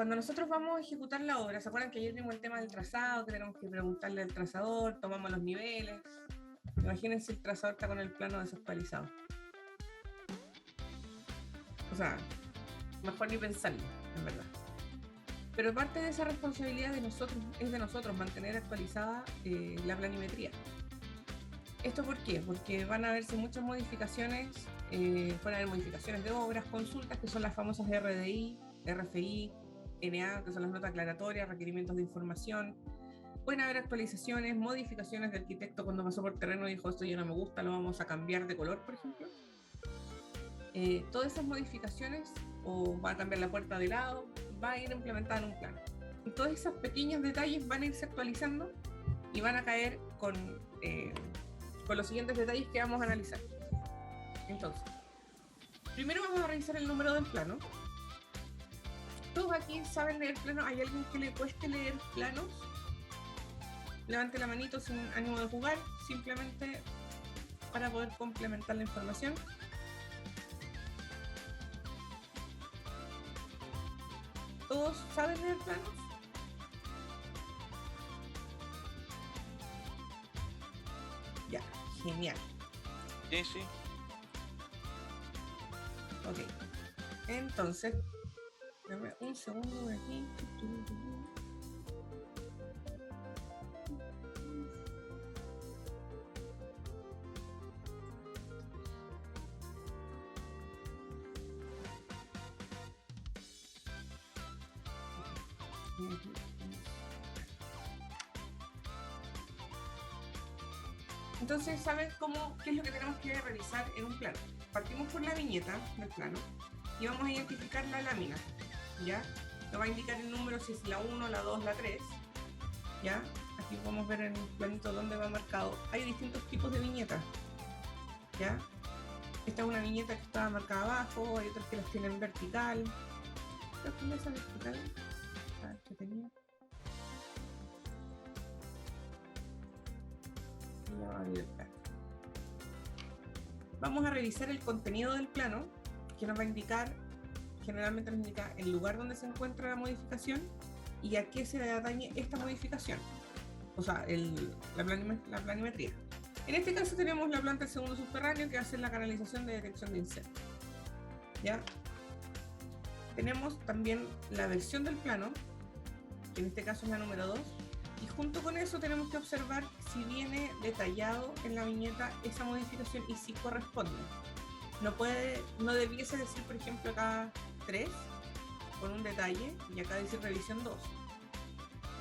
cuando nosotros vamos a ejecutar la obra, ¿se acuerdan que ayer vimos el tema del trazado, que tenemos que preguntarle al trazador, tomamos los niveles? Imagínense el trazador está con el plano desactualizado. O sea, mejor ni pensarlo, en verdad. Pero parte de esa responsabilidad es de nosotros mantener actualizada la planimetría. ¿Esto por qué? Porque van a verse muchas modificaciones, pueden haber modificaciones de obras, consultas, que son las famosas RDI, RFI, NA, que son las notas aclaratorias, requerimientos de información. Pueden haber actualizaciones, modificaciones de arquitecto cuando pasó por terreno y dijo esto ya no me gusta, lo vamos a cambiar de color, por ejemplo. Todas esas modificaciones, o va a cambiar la puerta de lado, va a ir implementada en un plano. Y todos esos pequeños detalles van a irse actualizando y van a caer con los siguientes detalles que vamos a analizar. Entonces, primero vamos a revisar el número del plano. ¿Todos aquí saben leer plano? ¿Hay alguien que le cueste leer planos? Levante la manito sin ánimo de jugar, simplemente para poder complementar la información. ¿Todos saben leer planos? Ya, genial. Sí, sí. Ok. Entonces, dame un segundo de aquí. Entonces, ¿saben qué es lo que tenemos que revisar en un plano? Partimos por la viñeta del plano y vamos a identificar la lámina, ¿ya? Nos va a indicar el número, si es la 1, la 2, la 3, ¿ya? Aquí podemos ver en el planito dónde va marcado. Hay distintos tipos de viñetas, ¿ya? Esta es una viñeta que está marcada abajo, hay otras que las tienen vertical. Creo que esa vertical, a ver qué tenía. Vamos a revisar el contenido del plano, que nos va a indicar, generalmente nos indica el lugar donde se encuentra la modificación y a qué se atañe esta modificación, o sea, la planimetría. En este caso tenemos la planta del segundo subterráneo, que va a ser la canalización de detección de incendio. ¿Ya? Tenemos también la versión del plano, que en este caso es la número 2, y junto con eso tenemos que observar si viene detallado en la viñeta esa modificación y si corresponde. No debiese decir, por ejemplo, acá 3 con un detalle y acá dice revisión 2.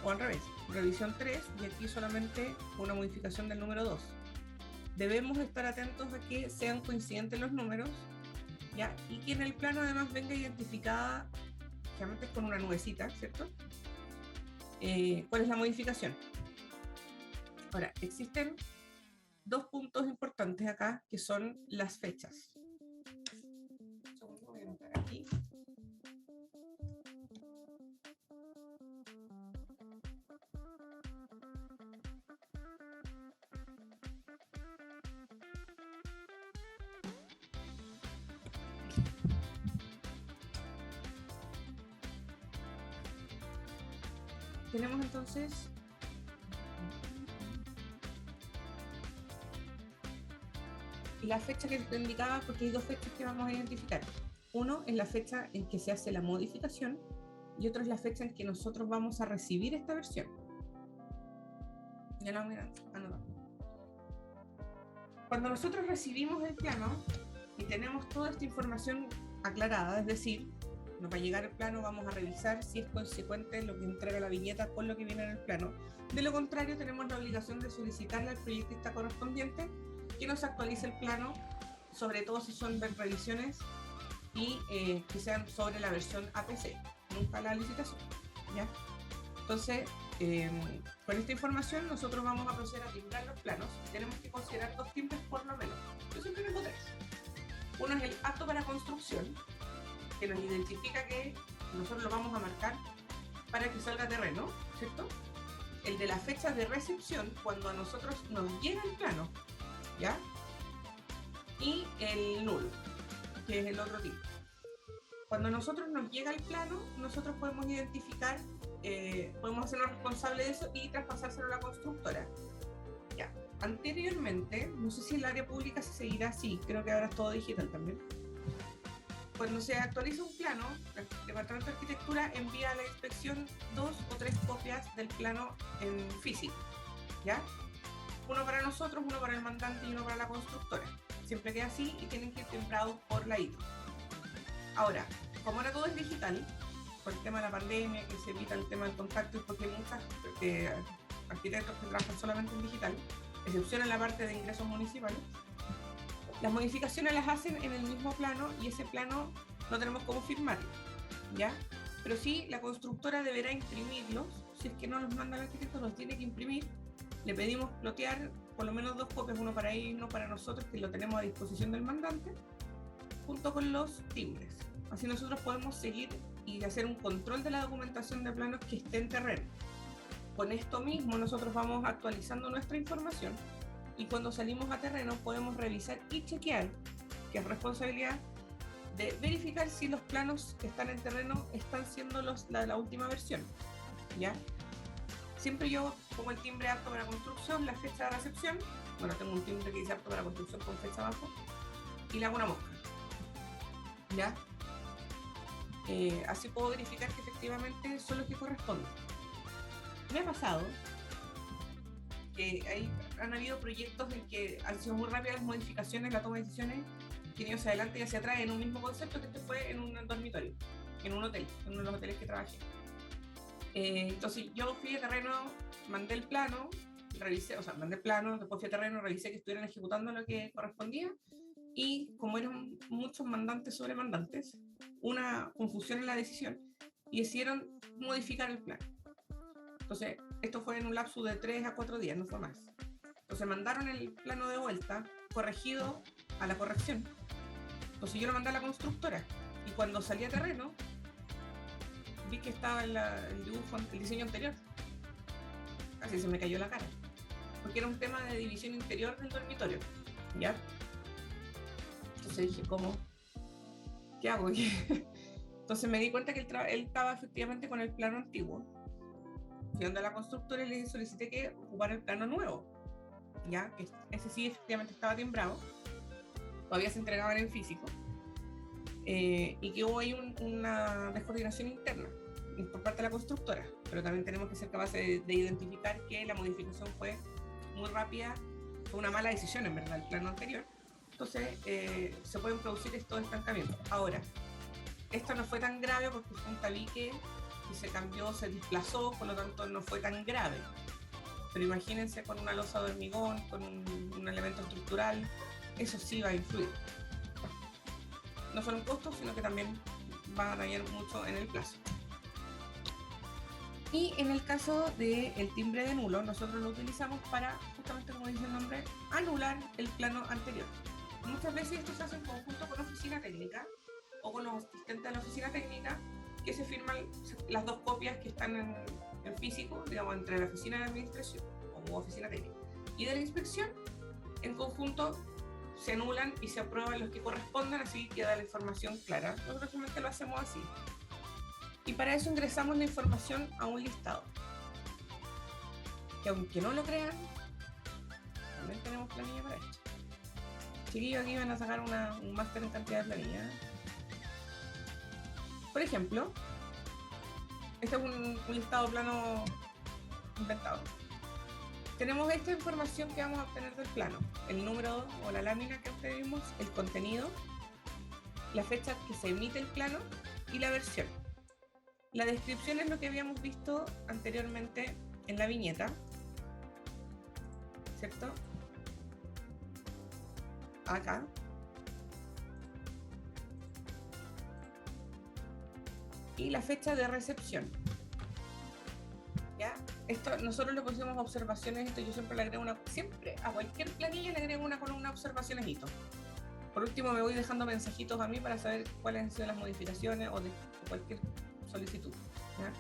O al revés, revisión 3 y aquí solamente una modificación del número 2. Debemos estar atentos a que sean coincidentes los números, ¿ya? Y que en el plano además venga identificada, generalmente con una nubecita, ¿cierto? ¿Cuál es la modificación? Ahora, existen dos puntos importantes acá, que son las fechas. Un segundo, voy a anotar aquí. Tenemos entonces la fecha que te indicaba, porque hay dos fechas que vamos a identificar. Uno es la fecha en que se hace la modificación y otro es la fecha en que nosotros vamos a recibir esta versión. Ya la voy a anotar. Cuando nosotros recibimos el plano y tenemos toda esta información aclarada, es decir, nos va a llegar el plano, vamos a revisar si es consecuente lo que entrega la viñeta con lo que viene en el plano. De lo contrario, tenemos la obligación de solicitarle al proyectista correspondiente que nos actualice el plano, sobre todo si son revisiones y que sean sobre la versión APC, nunca la licitación, ¿ya? Entonces, con esta información nosotros vamos a proceder a timbrar los planos. Tenemos que considerar 2 timbres por lo menos. Yo siempre tengo 3. Uno es el apto para construcción, que nos identifica que nosotros lo vamos a marcar para que salga terreno, ¿cierto? El de la fecha de recepción, cuando a nosotros nos llega el plano, ¿ya? Y el nulo, que es el otro tipo. cuando a nosotros nos llega el plano, nosotros podemos identificar, podemos hacernos responsables de eso y traspasárselo a la constructora. Ya. Anteriormente, no sé si el área pública se seguirá así, creo que ahora es todo digital también. Cuando se actualiza un plano, el Departamento de Arquitectura envía a la inspección 2 o 3 copias del plano en físico, ¿ya? Uno para nosotros, uno para el mandante y uno para la constructora. Siempre queda así y tienen que ir timbrados por la ITO. Ahora, como ahora todo es digital, por el tema de la pandemia, que se evita el tema del contacto y porque hay muchos arquitectos que trabajan solamente en digital, excepción en la parte de ingresos municipales, las modificaciones las hacen en el mismo plano y ese plano no tenemos cómo firmarlo, ¿ya? Pero sí, la constructora deberá imprimirlos, si es que no los manda el arquitecto, los tiene que imprimir. Le pedimos plotear por lo menos 2 copias, uno para ellos y uno para nosotros, que lo tenemos a disposición del mandante, junto con los timbres. Así nosotros podemos seguir y hacer un control de la documentación de planos que esté en terreno. Con esto mismo nosotros vamos actualizando nuestra información y cuando salimos a terreno podemos revisar y chequear, que es responsabilidad de verificar si los planos que están en terreno están siendo la última versión, ¿ya? Siempre yo pongo el timbre apto para construcción, la fecha de recepción, bueno, tengo un timbre que dice apto para construcción con fecha abajo, y le hago una mosca, ¿ya? Así puedo verificar que efectivamente son los que corresponden. Me ha pasado que han habido proyectos en que han sido muy rápidas las modificaciones, la toma de decisiones, que han ido hacia adelante y hacia atrás en un mismo concepto, que este fue en un dormitorio, en un hotel, en uno de los hoteles que trabajé. Entonces yo fui a terreno, mandé el plano, mandé el plano, después fui a terreno, revisé que estuvieran ejecutando lo que correspondía y como eran muchos mandantes sobre mandantes, una confusión en la decisión y decidieron modificar el plano. Entonces, esto fue en un lapso de 3 a 4 días, no fue más. Entonces mandaron el plano de vuelta, corregido a la corrección. Entonces yo lo mandé a la constructora y cuando salí a terreno, vi que estaba el dibujo, el diseño anterior. Casi se me cayó la cara. Porque era un tema de división interior del dormitorio, ¿ya? Entonces dije, ¿cómo? ¿Qué hago? Entonces me di cuenta que él estaba efectivamente con el plano antiguo. Fui a la constructora y le solicité que ocupara el plano nuevo, ¿ya? Que ese sí efectivamente estaba timbrado, todavía se entregaban en físico, y que hubo ahí una descoordinación interna por parte de la constructora, pero también tenemos que ser capaces de identificar que la modificación fue muy rápida, fue una mala decisión en verdad el plano anterior, entonces se pueden producir estos estancamientos. Ahora, esto no fue tan grave porque fue un tabique y se cambió, se desplazó, por lo tanto no fue tan grave. Pero imagínense con una losa de hormigón, con un elemento estructural, eso sí va a influir. No solo en costos, sino que también va a dañar mucho en el plazo. Y en el caso del timbre de nulo, nosotros lo utilizamos para, justamente como dice el nombre, anular el plano anterior. Muchas veces esto se hace en conjunto con la oficina técnica o con los asistentes de la oficina técnica, que se firman las 2 copias que están en físico, digamos, entre la oficina de administración o oficina técnica y de la inspección. En conjunto se anulan y se aprueban los que correspondan, así queda la información clara. Nosotros realmente lo hacemos así. Y para eso ingresamos la información a un listado. Que aunque no lo crean, también tenemos planilla para esto. Chiquillos, aquí van a sacar un máster en cantidad de planillas. Por ejemplo, este es un listado plano inventado. Tenemos esta información que vamos a obtener del plano, el número o la lámina que obtenemos, el contenido, la fecha que se emite el plano y la versión. La descripción es lo que habíamos visto anteriormente en la viñeta, ¿cierto? Acá. Y la fecha de recepción. ¿Ya? Esto nosotros le pusimos observaciones, esto yo siempre le agrego siempre a cualquier planilla le agrego una columna observaciones hito. Por último me voy dejando mensajitos a mí para saber cuáles han sido las modificaciones o de cualquier solicitud, ¿ya?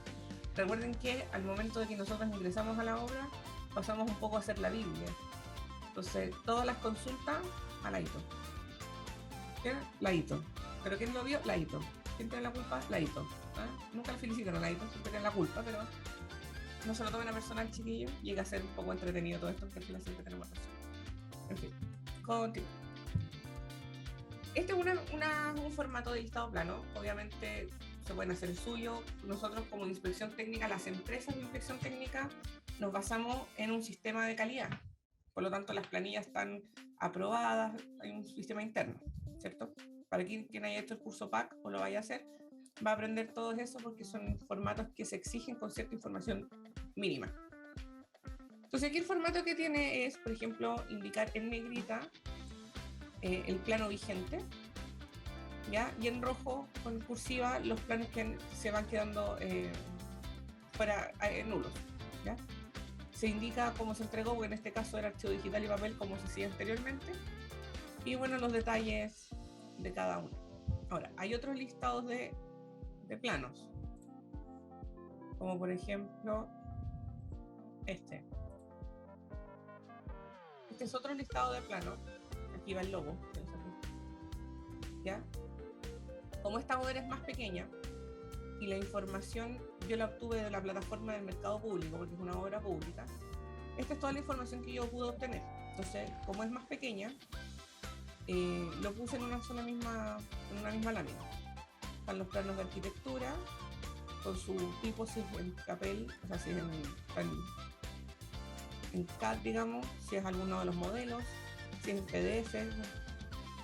Recuerden que al momento de que nosotros ingresamos a la obra pasamos un poco a hacer la Biblia, entonces todas las consultas a la hito. ¿Qué? La hito. ¿Pero quién lo vio? La hito. ¿Quién tiene la culpa? Laito. ¿Ah? Nunca le felicitan a Laito, siempre tiene la culpa, pero no se lo tomen a personal, chiquillo. Llega a ser un poco entretenido todo esto, porque al siempre tenemos razón. En fin, continúo. Este es un formato de listado plano. Obviamente se pueden hacer el suyo. Nosotros como inspección técnica, las empresas de inspección técnica, nos basamos en un sistema de calidad. Por lo tanto, las planillas están aprobadas, hay un sistema interno, ¿cierto? Para quien haya hecho el curso PAC o lo vaya a hacer, va a aprender todo eso porque son formatos que se exigen con cierta información mínima. Entonces aquí el formato que tiene es, por ejemplo, indicar en negrita el plano vigente, ¿ya? Y en rojo, con cursiva, los planos que se van quedando fuera, nulos, ¿ya? Se indica cómo se entregó, porque en este caso era archivo digital y papel, como se hacía anteriormente, y bueno, los detalles de cada uno. Ahora, hay otros listados de planos, como por ejemplo este es otro listado de planos. Aquí va el logo, ¿ya? Como esta obra es más pequeña y la información yo la obtuve de la plataforma del mercado público, porque es una obra pública, esta es toda la información que yo pude obtener. Entonces, como es más pequeña, lo puse en una misma lámina. Están los planos de arquitectura con su tipo, si es en papel, o sea, si es en CAD, digamos, si es alguno de los modelos, si es en PDF,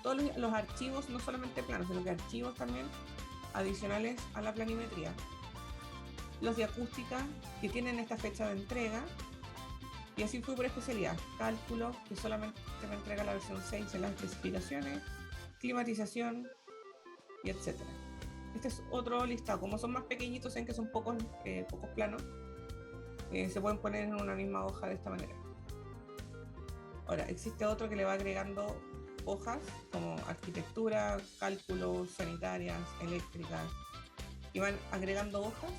todos los archivos, no solamente planos, sino que archivos también adicionales a la planimetría. Los de acústica, que tienen esta fecha de entrega, y así fue por especialidad. Cálculo, que solamente me entrega la versión 6 en las especificaciones, climatización, y etcétera. Este es otro listado. Como son más pequeñitos, en que son pocos planos, se pueden poner en una misma hoja de esta manera. Ahora, existe otro que le va agregando hojas como arquitectura, cálculos, sanitarias, eléctricas, y van agregando hojas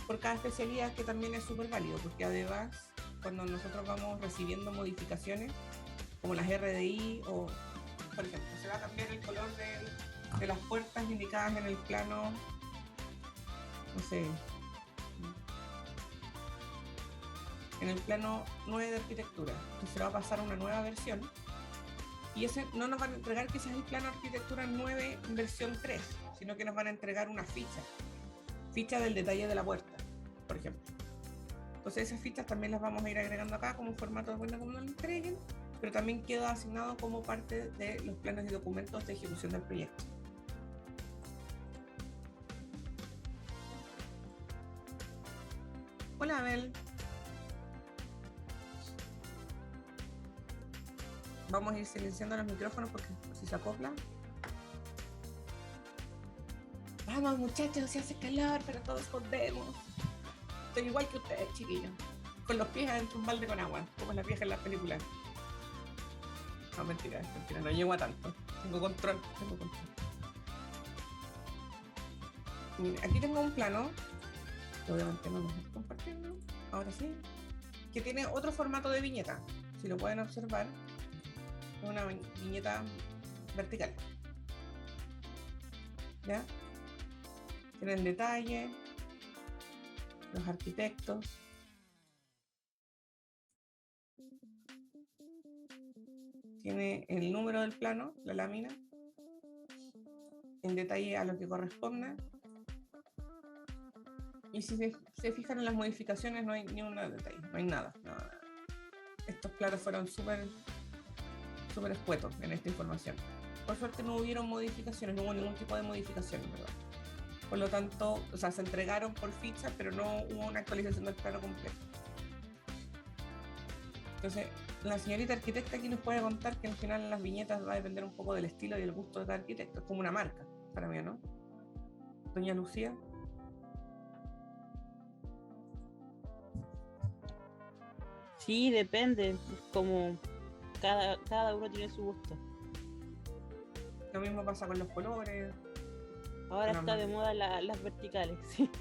por cada especialidad, que también es súper válido, porque además cuando nosotros vamos recibiendo modificaciones como las RDI, o por ejemplo se va a cambiar el color de las puertas indicadas en el plano, no sé, en el plano 9 de arquitectura, entonces se va a pasar a una nueva versión, y ese no nos van a entregar que ese es el plano arquitectura 9 versión 3, sino que nos van a entregar una ficha del detalle de la puerta, por ejemplo. Entonces esas fichas también las vamos a ir agregando acá como formato de cuenta como nos lo entreguen, pero también queda asignado como parte de los planes y documentos de ejecución del proyecto. Hola, Abel. Vamos a ir silenciando los micrófonos porque si se acoplan. Vamos, muchachos, si hace calor, pero todos escondemos. Estoy igual que ustedes, chiquillos, con los pies adentro de un balde con agua, como las viejas en las películas. No, mentira, no llego a tanto. Tengo control. Mira, aquí tengo un plano, que obviamente no lo estoy compartiendo, ahora sí, que tiene otro formato de viñeta. Si lo pueden observar, es una viñeta vertical. ¿Ya? Tiene el detalle, los arquitectos, tiene el número del plano, la lámina, en detalle a lo que corresponde, y si se fijan en las modificaciones no hay ni un detalle, no hay nada. Estos planos fueron súper escuetos en esta información. Por suerte no hubieron modificaciones, no hubo ningún tipo de modificación, ¿verdad? Por lo tanto, o sea, se entregaron por ficha, pero no hubo una actualización del plano completo. Entonces, la señorita arquitecta aquí nos puede contar que al final en las viñetas va a depender un poco del estilo y del gusto de cada arquitecto. Es como una marca, para mí, ¿no? Doña Lucía. Sí, depende, como cada uno tiene su gusto. Lo mismo pasa con los colores. Ahora está de moda las verticales, sí.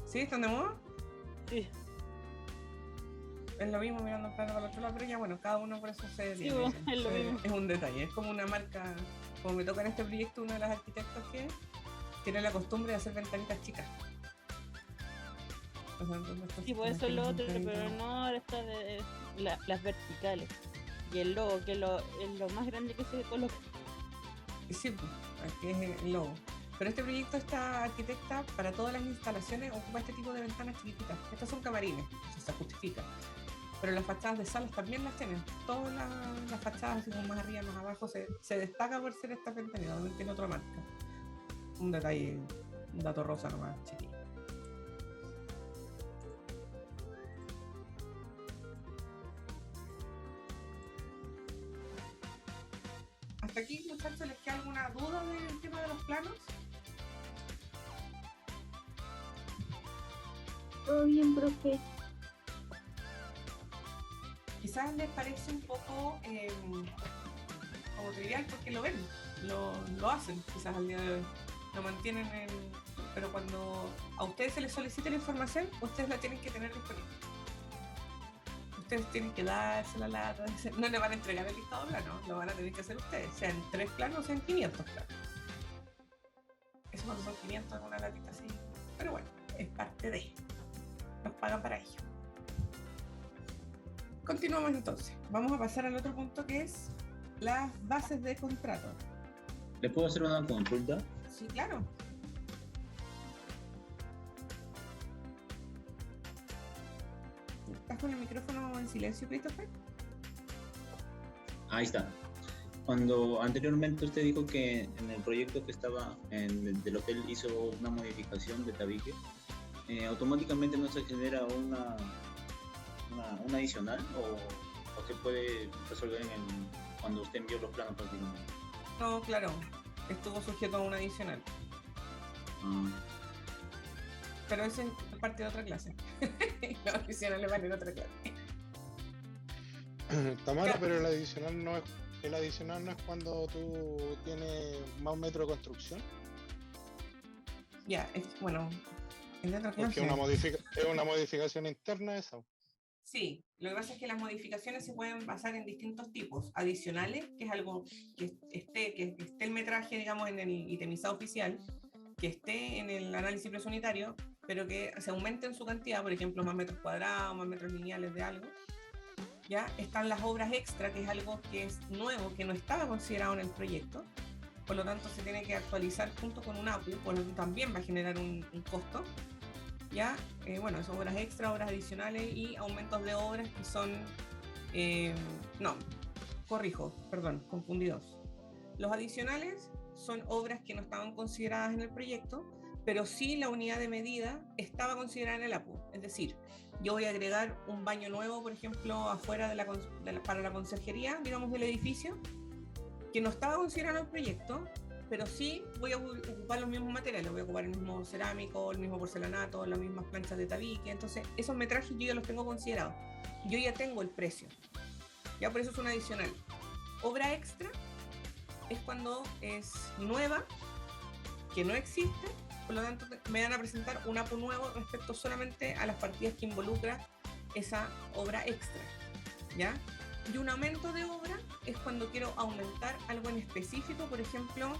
¿Sí? ¿Están de moda? Sí. Es lo mismo mirando el plano para el otro lado, pero ya bueno, cada uno por eso se sí, bueno, es lo mismo. Es un detalle, es como una marca, como me toca en este proyecto una de las arquitectas que tiene la costumbre de hacer ventanitas chicas. O sea, entonces, Sí, pues eso es lo otro, pero no, ahora está de las verticales. Y el logo, que es lo más grande que se coloca. Sí, pues, aquí es el logo. Pero este proyecto, esta arquitecta, para todas las instalaciones ocupa este tipo de ventanas chiquititas. Estas son camarines, eso se justifica. Pero las fachadas de salas también las tienen. Todas las fachadas, así como más arriba, más abajo, se destaca por ser esta ventana, también tiene otra marca. Un detalle, un dato rosa nomás, chiquillo. ¿Hasta aquí, muchachos, les queda alguna duda del tema de los planos? Todo bien, profe. Quizás les parece un poco como trivial porque lo ven, lo hacen quizás al día de hoy, lo mantienen pero cuando a ustedes se les solicita la información, ustedes la tienen que tener disponible. Ustedes tienen que dársela lata, no le van a entregar el listado de planos, lo van a tener que hacer ustedes, sean 3 planos, sean 500 planos. Eso cuando son 500 en una latita así, pero bueno, es parte de, nos pagan para ello. Continuamos entonces, vamos a pasar al otro punto que es las bases de contrato. ¿Le puedo hacer una consulta? Sí, claro. ¿Estás con el micrófono en silencio, Christopher? Ahí está. Cuando anteriormente usted dijo que en el proyecto que estaba del hotel hizo una modificación de tabique, automáticamente no se genera una adicional o se puede resolver cuando usted envió los planos prácticamente. No, claro, estuvo sujeto a un adicional. Pero eso es parte de otra clase. Los adicionales van en otra clase. Tamara, pero el adicional no es cuando tú tienes más metro de construcción. Ya, bueno, en otra clase. Porque es una modificación interna esa. Sí, lo que pasa es que las modificaciones se pueden basar en distintos tipos. Adicionales, que es algo que esté el metraje, digamos, en el itemizado oficial, que esté en el análisis presunitario, pero que se aumente en su cantidad, por ejemplo, más metros cuadrados, más metros lineales de algo. Ya están las obras extra, que es algo que es nuevo, que no estaba considerado en el proyecto, por lo tanto se tiene que actualizar junto con un APU, por lo tanto también va a generar un costo. Ya, bueno, son obras extra, obras adicionales y aumentos de obras que son, confundidos. Los adicionales son obras que no estaban consideradas en el proyecto, pero sí la unidad de medida estaba considerada en el APU. Es decir, yo voy a agregar un baño nuevo, por ejemplo, afuera para la conserjería, digamos, del edificio, que no estaba considerado en el proyecto, pero sí voy a ocupar los mismos materiales, voy a ocupar el mismo cerámico, el mismo porcelanato, las mismas planchas de tabique. Entonces esos metrajes yo ya los tengo considerados, yo ya tengo el precio, ya por eso es un adicional. Obra extra es cuando es nueva, que no existe, por lo tanto me van a presentar un APU nuevo respecto solamente a las partidas que involucra esa obra extra, ¿ya? Y un aumento de obra es cuando quiero aumentar algo en específico. Por ejemplo,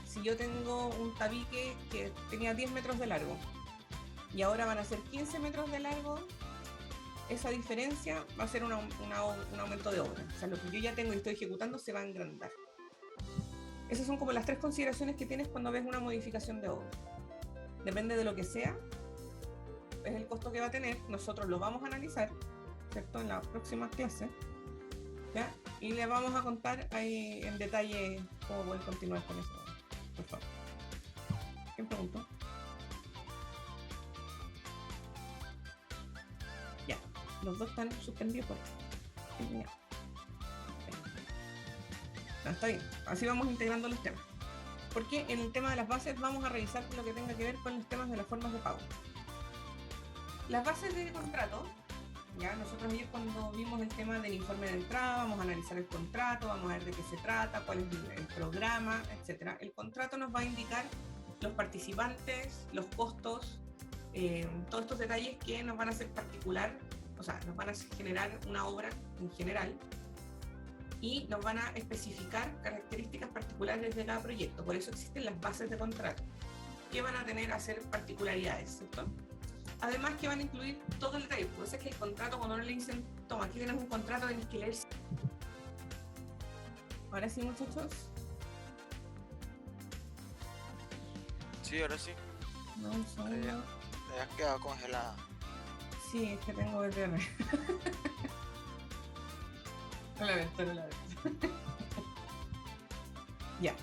si yo tengo un tabique que tenía 10 metros de largo y ahora van a ser 15 metros de largo, esa diferencia va a ser un aumento de obra. O sea, lo que yo ya tengo y estoy ejecutando se va a engrandar. Esas son como las 3 consideraciones que tienes cuando ves una modificación de obra. Depende de lo que sea, es el costo que va a tener. Nosotros lo vamos a analizar, ¿cierto? En la próxima clase. ¿Ya? Y les vamos a contar ahí en detalle cómo pueden continuar con eso, por favor. ¿Quién preguntó? Ya, los dos están suspendidos por eso. No, está bien, así vamos integrando los temas. Porque en el tema de las bases vamos a revisar lo que tenga que ver con los temas de las formas de pago. Las bases de contrato. Ya, nosotros ayer cuando vimos el tema del informe de entrada, vamos a analizar el contrato, vamos a ver de qué se trata, cuál es el programa, etc. El contrato nos va a indicar los participantes, los costos, todos estos detalles que nos van a hacer particular, o sea, nos van a generar una obra en general y nos van a especificar características particulares de cada proyecto. Por eso existen las bases de contrato. que van a tener a ser particularidades, ¿cierto? Además que van a incluir todo el detalle, pues es que el contrato, cuando no le dicen, toma, aquí tienes un contrato, tienes que leer. Ahora sí, muchachos. Sí, ahora sí. No, un segundo. Te has quedado congelada. Sí, es que tengo VPN. No la ves, no la ves. Ya.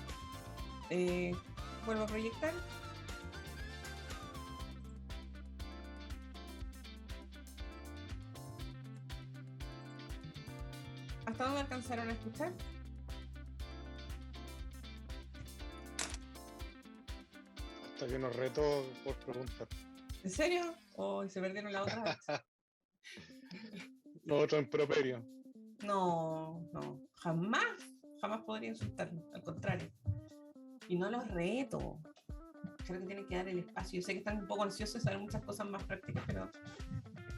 Vuelvo a proyectar. ¿Hasta dónde alcanzaron a escuchar? Hasta que nos retó por preguntar. ¿En serio? ¿O se perdieron la otra vez? Nosotros en properio. No, jamás podría insultarlos, al contrario. Y no los reto. Creo que tienen que dar el espacio. Yo sé que están un poco ansiosos de saber muchas cosas más prácticas, pero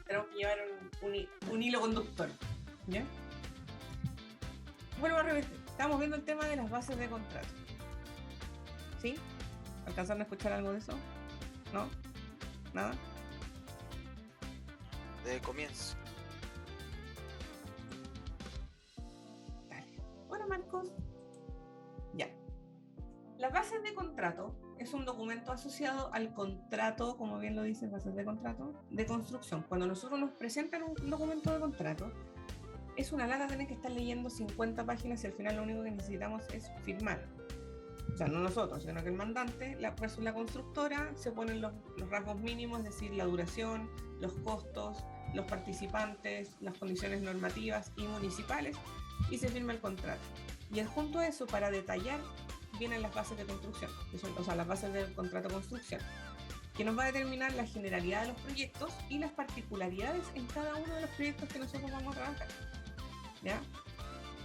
tenemos que llevar un hilo conductor. ¿Ya? Bueno, estamos viendo el tema de las bases de contrato. ¿Sí? ¿Alcanzaron a escuchar algo de eso? ¿No? ¿Nada? De comienzo. Bueno, Marcos, ya. Las bases de contrato es un documento asociado al contrato, como bien lo dicen, bases de contrato, de construcción. Cuando nosotros nos presentan un documento de contrato, es una lata tener que estar leyendo 50 páginas y al final lo único que necesitamos es firmar. O sea, no nosotros, sino que el mandante, la constructora, se ponen los rasgos mínimos, es decir, la duración, los costos, los participantes, las condiciones normativas y municipales, y se firma el contrato. Y adjunto a eso, para detallar, vienen las bases de construcción, que son, o sea, las bases del contrato de construcción, que nos va a determinar la generalidad de los proyectos y las particularidades en cada uno de los proyectos que nosotros vamos a trabajar. ¿Ya?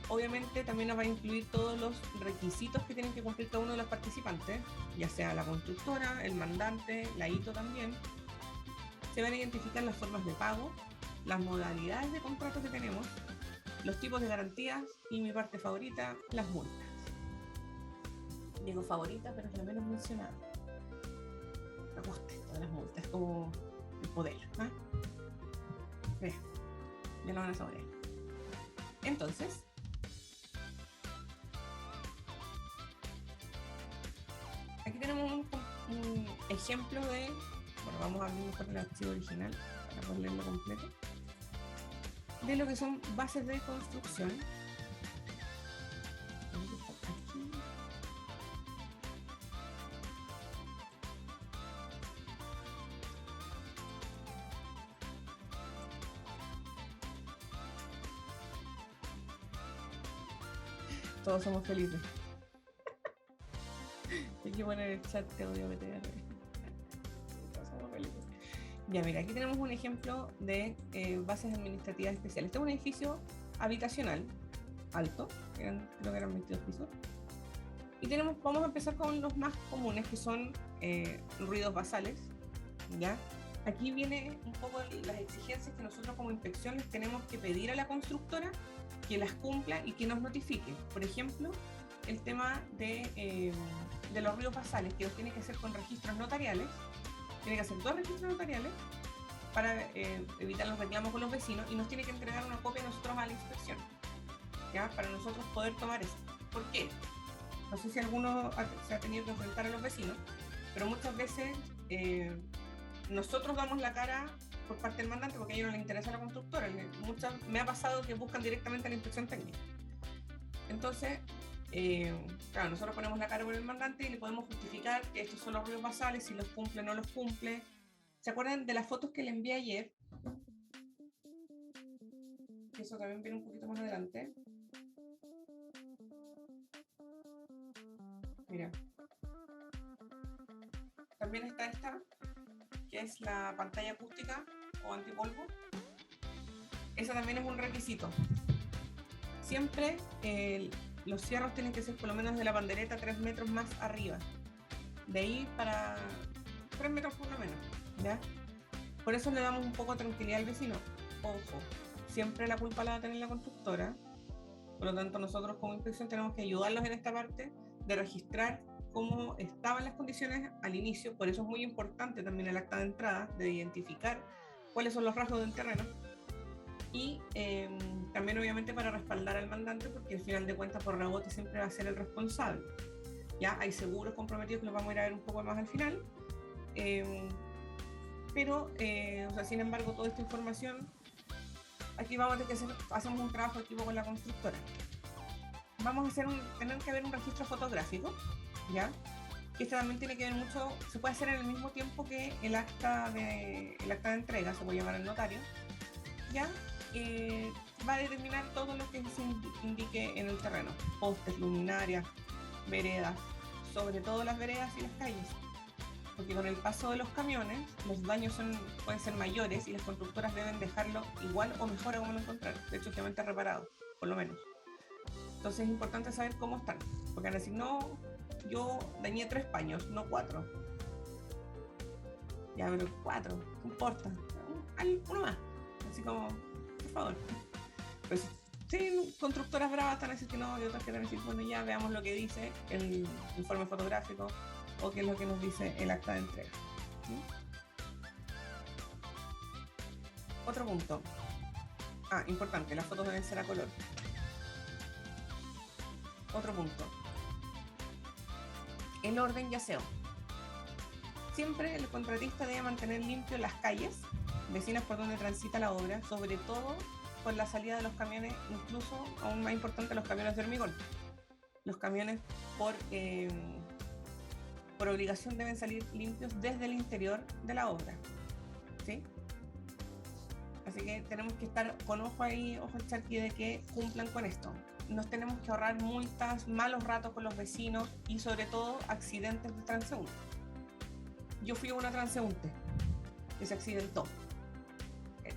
Obviamente también nos va a incluir todos los requisitos que tienen que cumplir cada uno de los participantes, ya sea la constructora, el mandante, la ITO también. Se van a identificar las formas de pago, las modalidades de contrato que tenemos, los tipos de garantías y mi parte favorita, las multas. Digo favorita, pero es la menos mencionada. Me gusta esto de las multas, como el poder. ¿Ah? Vean, ya lo van a saborear. Entonces, aquí tenemos un ejemplo de, bueno, vamos a abrir mejor el archivo original para poder leerlo completo, de lo que son bases de construcción. Todos somos felices. Hay que poner el chat, te odio meter. Todos somos felices. Ya, mira, aquí tenemos un ejemplo de bases administrativas especiales. Este es un edificio habitacional alto, creo que eran 22 pisos. Y vamos a empezar con los más comunes, que son ruidos basales. ¿Ya? Aquí viene un poco las exigencias que nosotros como inspección les tenemos que pedir a la constructora que las cumpla y que nos notifique. Por ejemplo, el tema de los ruidos basales, que los tiene que hacer con registros notariales. Tiene que hacer 2 registros notariales para evitar los reclamos con los vecinos, y nos tiene que entregar una copia a nosotros a la inspección, ¿ya? Para nosotros poder tomar eso. ¿Por qué? No sé si alguno se ha tenido que enfrentar a los vecinos, pero muchas veces nosotros damos la cara por parte del mandante porque a ellos no les interesa la constructora. Me ha pasado que buscan directamente a la inspección técnica. Entonces, claro, nosotros ponemos la cara por el mandante y le podemos justificar que estos son los ruidos basales, si los cumple o no los cumple. ¿Se acuerdan de las fotos que le envié ayer? Eso también viene un poquito más adelante. Mira. También está esta, que es la pantalla acústica o antipolvo. Esa también es un requisito. Siempre los cierros tienen que ser por lo menos de la pandereta 3 metros más arriba. De ahí para 3 metros por lo menos, ¿ya? Por eso le damos un poco de tranquilidad al vecino. Ojo, siempre la culpa la va a tener la constructora. Por lo tanto, nosotros como inspección tenemos que ayudarlos en esta parte de registrar cómo estaban las condiciones al inicio, por eso es muy importante también el acta de entrada, de identificar cuáles son los rasgos del terreno, y también obviamente para respaldar al mandante, porque al final de cuentas por rebote siempre va a ser el responsable. Ya hay seguros comprometidos que los vamos a ir a ver un poco más al final, pero o sea, sin embargo toda esta información, aquí vamos a tener que hacer, hacemos un trabajo equipo con la constructora. Vamos a hacer tener que ver un registro fotográfico, ¿ya? Que este también tiene que ver mucho, se puede hacer en el mismo tiempo que el acta de entrega, se puede llamar el notario, ¿ya? Va a determinar todo lo que se indique en el terreno, postes, luminarias, veredas, sobre todo las veredas y las calles, porque con el paso de los camiones los daños pueden ser mayores y las constructoras deben dejarlo igual o mejor a como lo encontraron, de hecho obviamente reparado, por lo menos. Entonces es importante saber cómo están, porque van a decir, no, yo dañé 3 paños, no 4. Ya, pero 4, no importa, uno más, así como, por favor. Pues sí, constructoras bravas están a decir que no, y otras que están a decir, bueno, ya veamos lo que dice el informe fotográfico o qué es lo que nos dice el acta de entrega. ¿Sí? Otro punto. Importante, las fotos deben ser a color. Otro punto. El orden y aseo. Siempre el contratista debe mantener limpio las calles vecinas por donde transita la obra, sobre todo por la salida de los camiones, incluso aún más importante los camiones de hormigón. Los camiones por obligación deben salir limpios desde el interior de la obra, ¿sí? Así que tenemos que estar con ojo ahí, ojo al charqui de que cumplan con esto. Nos tenemos que ahorrar multas, malos ratos con los vecinos y sobre todo accidentes de transeúnte. Yo fui una transeúnte que se accidentó.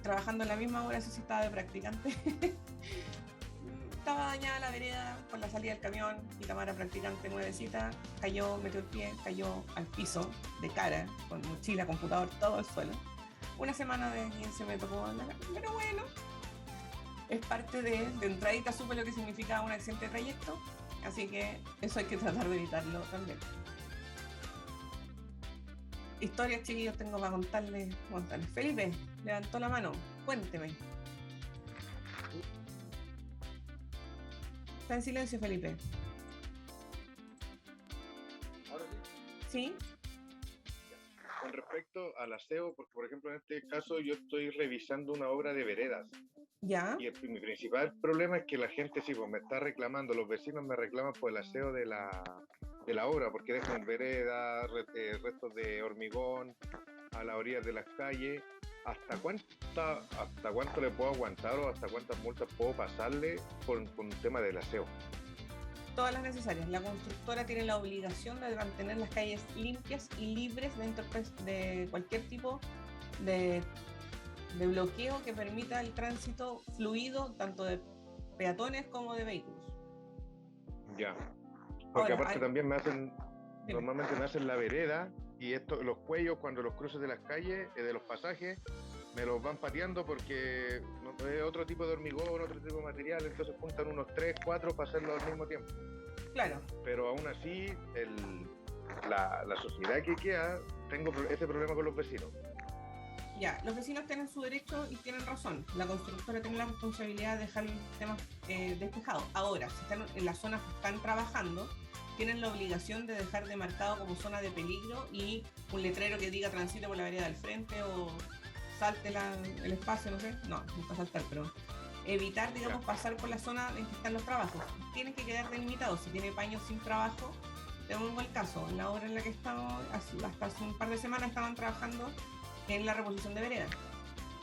Trabajando en la misma obra, eso sí estaba de practicante. Estaba dañada la vereda por la salida del camión, mi cámara practicante nuevecita, cayó, metió el pie, cayó al piso de cara, con mochila, computador, todo al suelo. Una semana de 15 me tocó la cara, pero bueno, es parte de entradita, supe lo que significa un accidente de trayecto, así que eso hay que tratar de evitarlo también. Historias, chiquillos, tengo para contarles. Felipe, levantó la mano, cuénteme. Está en silencio, Felipe. Ahora ¿Sí? sí. Con respecto al aseo, porque por ejemplo en este caso yo estoy revisando una obra de veredas. ¿Ya? Y mi principal problema es que la gente sí, pues me está reclamando, los vecinos me reclaman por el aseo de la obra, porque dejan veredas, restos de hormigón a las orillas de las calles. ¿Hasta cuánto le puedo aguantar o hasta cuántas multas puedo pasarle con un tema del aseo? Todas las necesarias. La constructora tiene la obligación de mantener las calles limpias y libres de cualquier tipo de bloqueo que permita el tránsito fluido tanto de peatones como de vehículos. Ya. Porque Ahora, aparte también normalmente me hacen la vereda y los cuellos cuando los cruces de las calles, de los pasajes, me los van pateando porque es otro tipo de hormigón, otro tipo de material, entonces juntan unos 3, 4 para hacerlo al mismo tiempo. Claro. Pero aún así, la sociedad que queda, tengo ese problema con los vecinos. Ya, los vecinos tienen su derecho y tienen razón. La constructora tiene la responsabilidad de dejar el tema despejado. Ahora, si están en las zonas que están trabajando, tienen la obligación de dejar demarcado como zona de peligro y un letrero que diga transite por la vereda del frente o salte el espacio, no sé. No para saltar, pero evitar, digamos, pasar por la zona en que están los trabajos. Tienen que quedar delimitados. Si tiene paños sin trabajo, te pongo el caso. En la obra en la que estamos, hasta hace un par de semanas estaban trabajando en la reposición de veredas.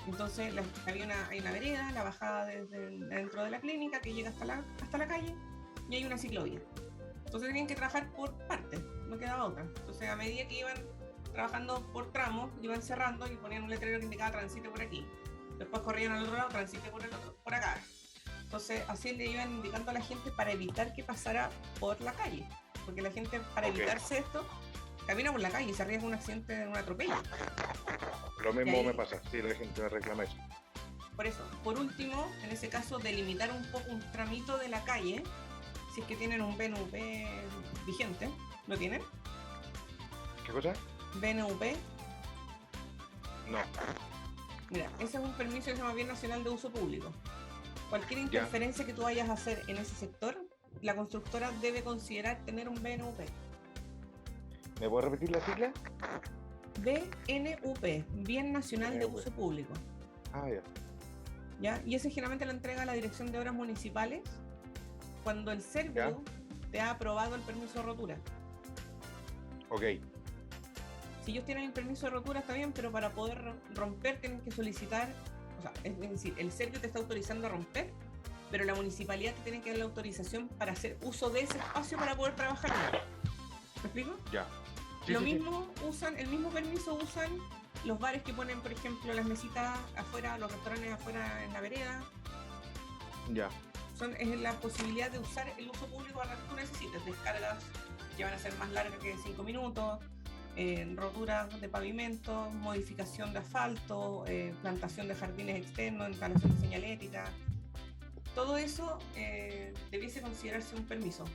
Entonces hay una vereda, la bajada desde dentro de la clínica que llega hasta la calle y hay una ciclovía. Entonces tenían que trabajar por partes, no quedaba otra. Entonces a medida que iban trabajando por tramos, iban cerrando y ponían un letrero que indicaba transite por aquí. Después corrían al otro lado, transite por acá. Entonces así le iban indicando a la gente para evitar que pasara por la calle. Porque la gente, para evitarse esto, camina por la calle y se arriesga un accidente, un atropello. Lo mismo me pasa, sí, la gente me reclama eso. Por eso, por último, en ese caso, delimitar un poco un tramito de la calle, si es que tienen un BNP vigente, ¿Lo tienen? ¿Qué cosa? BNUP. No. Mira, ese es un permiso que se llama Bien Nacional de Uso Público. Cualquier interferencia que tú vayas a hacer en ese sector, la constructora debe considerar tener un BNUP. ¿Me puedo repetir la sigla? BNUP, Bien Nacional de BNUP. Uso Público. Ah, ya. ¿Ya? Y ese generalmente lo entrega a la Dirección de Obras Municipales cuando el Servio te ha aprobado el permiso de rotura. Ok. Si ellos tienen el permiso de rotura está bien, pero para poder romper tienen que solicitar, o sea, es decir, el Servio te está autorizando a romper, pero la municipalidad te tiene que dar la autorización para hacer uso de ese espacio para poder trabajar en él. ¿Me explico? Ya. Lo mismo usan, el mismo permiso usan los bares que ponen, por ejemplo, las mesitas afuera, los restaurantes afuera en la vereda. Ya. Es la posibilidad de usar el uso público para lo que tú necesites. Descargas que van a ser más largas que 5 minutos, roturas de pavimento, modificación de asfalto, plantación de jardines externos, instalación de señalética. Todo eso debiese considerarse un permiso.